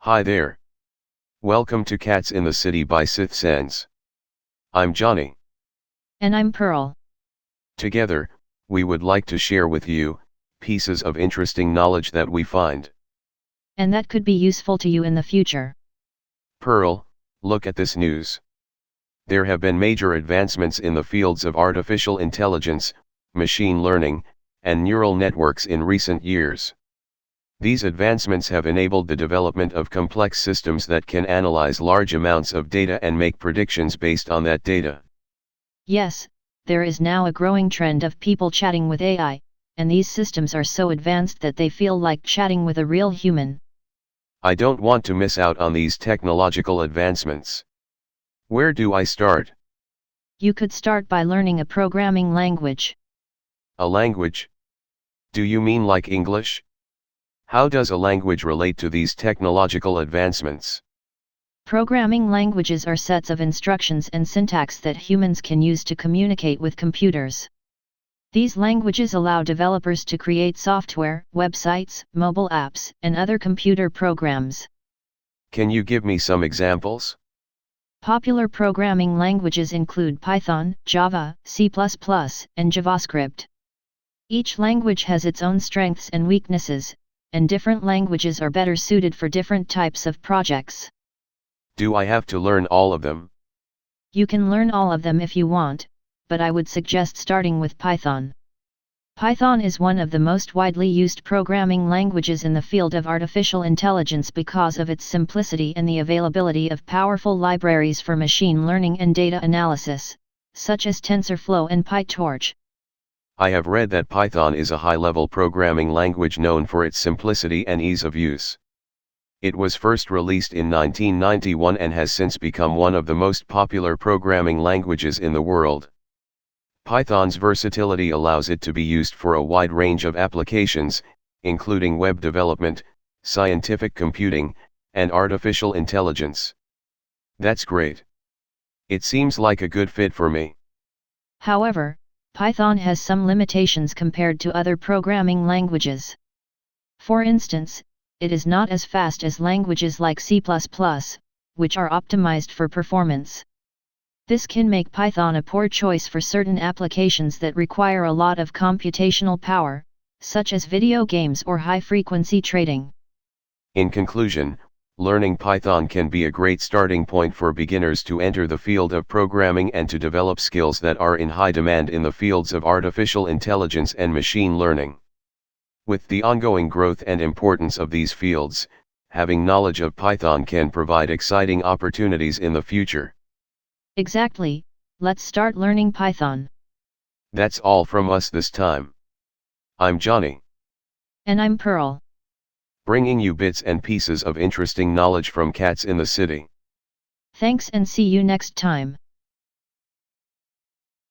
Hi there. Welcome to Cats in the City by Sith Sense. I'm Johnny. And I'm Pearl. Together, we would like to share with you pieces of interesting knowledge that we find. And that could be useful to you in the future. Pearl, look at this news. There have been major advancements in the fields of artificial intelligence, machine learning, and neural networks in recent years. These advancements have enabled the development of complex systems that can analyze large amounts of data and make predictions based on that data. Yes, there is now a growing trend of people chatting with AI, and these systems are so advanced that they feel like chatting with a real human. I don't want to miss out on these technological advancements. Where do I start? You could start by learning a programming language. A language? Do you mean like English? How does a language relate to these technological advancements? Programming languages are sets of instructions and syntax that humans can use to communicate with computers. These languages allow developers to create software, websites, mobile apps, and other computer programs. Can you give me some examples? Popular programming languages include Python, Java, C++, and JavaScript. Each language has its own strengths and weaknesses, and different languages are better suited for different types of projects. Do I have to learn all of them? You can learn all of them if you want, but I would suggest starting with Python. Python is one of the most widely used programming languages in the field of artificial intelligence because of its simplicity and the availability of powerful libraries for machine learning and data analysis, such as TensorFlow and PyTorch. I have read that Python is a high-level programming language known for its simplicity and ease of use. It was first released in 1991 and has since become one of the most popular programming languages in the world. Python's versatility allows it to be used for a wide range of applications, including web development, scientific computing, and artificial intelligence. That's great. It seems like a good fit for me. However, Python has some limitations compared to other programming languages. For instance, it is not as fast as languages like C++, which are optimized for performance. This can make Python a poor choice for certain applications that require a lot of computational power, such as video games or high-frequency trading. In conclusion, learning Python can be a great starting point for beginners to enter the field of programming and to develop skills that are in high demand in the fields of artificial intelligence and machine learning. With the ongoing growth and importance of these fields, having knowledge of Python can provide exciting opportunities in the future. Exactly, let's start learning Python. That's all from us this time. I'm Johnny. And I'm Pearl. Bringing you bits and pieces of interesting knowledge from Cats in the City. Thanks and see you next time.